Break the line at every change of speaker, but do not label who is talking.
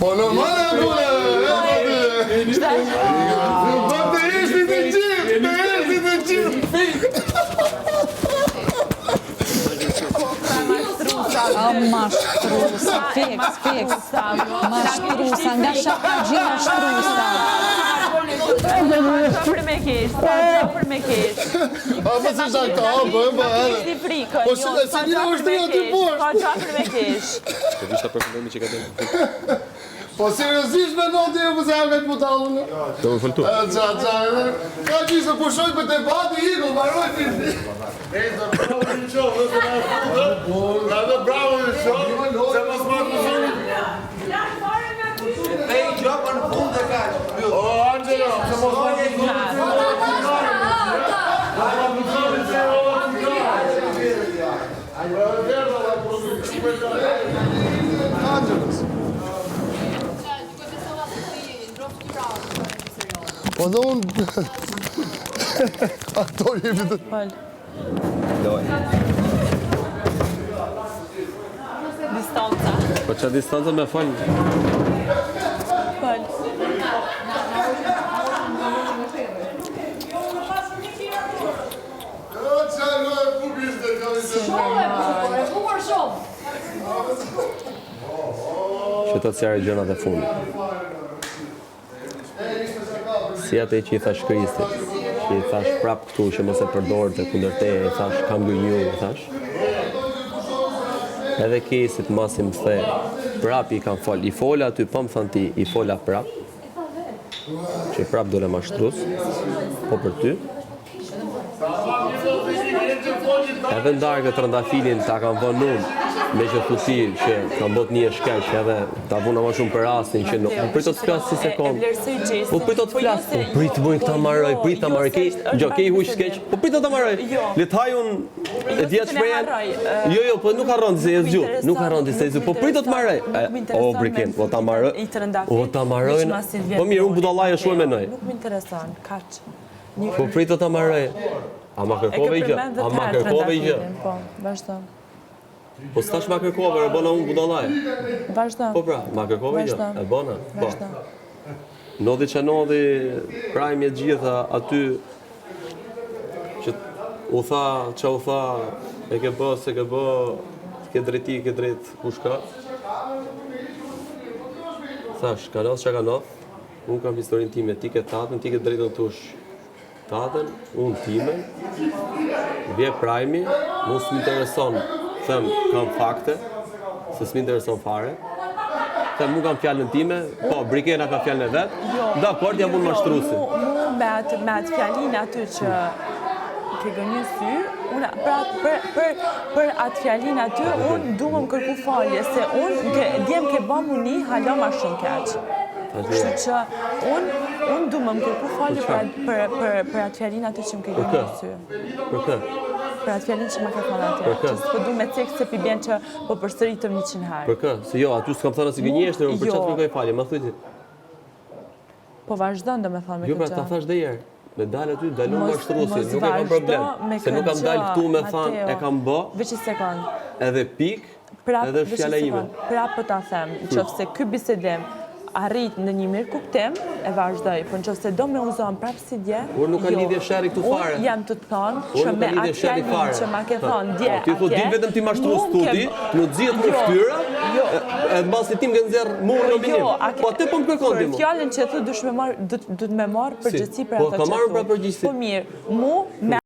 Po normal e bule! Po të ishti të qift! Të ishti të qift!
Mashtrusa, fix. Mashtrusa, nga shakagjina shtrusa.
Për me kesh, për me kesh.
A më si shakta, bëjmë
Ishti frikë,
Po si një është të aty poshtë.
Ka për me kesh.
Të vishta për problemi që ka të
Po seriozisht me noti e më se vetë putallën.
Do më fëltu.
Ka që se pushoj për debati, igull, marroj të një. Bravo në qovë, se mos ma të zoni.
E i gjopë në fund dhe kaqë.
O, Angelo, se mos ma të zoni. Angelos. Po dhe unë... Ato jemi të...
Loj.
Distanca.
Po që distanca me falë?
Fal.
Që të cjarë gjënat e fundit. Si atë që i thash Kristit, që i thash prap këtu që mos e përdorë të kundër te, i thash kam gënju, i thash. Edhe kesit masim the, prap i kam fol, i fola aty, pa më thënë ti, i fola prap, që prap dole mashtrus, po për ty. Edhe ndarë këtë rëndafilin ta kam vënë unë, me që thuti që kam bot një shkeq edhe ta vuna ma shumë për rastin që nuk. Po prit të flasë si sekund. Po prit të flasë. Po prit më këta marroj, prit të marroj. Kej huq skeq. Po prit të marroj. Le të hajun e djetë shprejen. Jo, po nuk harron të se e zgju. Nuk harron të se e zgju. Po prit të marroj. O, brikin, po ta marroj. O, ta marroj. Po mirë, unë budallaj e shumë menoj.
Nuk më intereson, kaq.
Po prit të marroj. A ma kërkove i gjë? A ma kërkove i gjë?
Po, vazhdo.
Po s'tash ma kërkove, e bëna unë budallaj.
Vazhdo.
Po pra, ma kërkove i gjë? E bëna? Po.
Vazhdo.
Nodhi që nodhi, prajmë e gjitha aty që u tha, që u tha, e ke bë, se ke bë, ke drejti, ke drejt, kush ka? Thash, ka noth që ka noth, unë kam historin time, ti ke tatën, ti ke drejtën tush tatën, unë time, vje prajmi, mu s'mi intereson, them, kam fakte, se s'mi intereson fare, them, mu kam fjallën time, po, Brikena ka fjallën e vetë, dakord, jam unë mashtrusi.
Mu me atë fjallin aty që ke gënjë sy, për atë fjallin aty, unë du më kërku falje, se unë djem ke ba mu një hala ma shumë keqë. Kështu që unë du më kërku falje për atë fjallin aty që më ke gënjë sy.
Për kë?
Për atë fjallin që më ke thonë aty. Që s'po du me cekë se pi bjen që po përsëritëm 100 herë.
Për kë? Se jo, aty s'kam thënë si gënjeshtër, për qatë kërkoj falje, më thujti.
Po vazhdon do me thonë me
Jo, pra
këtë
ta thash dhe jerë. Me dalë aty, dalu
Mos-
mashtrusi,
mos
nuk e kam
vazhdo
problem.
me
Se nuk kam
këtë
dalë këtu me
gjë,
thanë,
Mateo.
e kam bë,
Veç një sekund.
edhe pik, edhe
Veç një
fjala ime.
sekund. Prap po ta them, nëse ky bisedim arrit në një mirë kuptim, e vazhdoj, por nëse do me uzon prap si dje,
Por nuk ka lidhje sheri këtu fare.
Unë jam të thonë
Por
që
nuk
me
ka lidhje
atë
sheri
fjalin
fare.
që ma ke thonë dje
Ti thot din vetëm ti mashtru studi, në xhiet me fytyra, edhe mbasi ti më nxjerr mua në minim. Po atë po më kërkon ti
Për
mua.
fjalën që thot duhet me marr përgjegjësi për
Po,
ato
ka
që
marrë
thot.
pra përgjegjësi.
Po mirë, mu me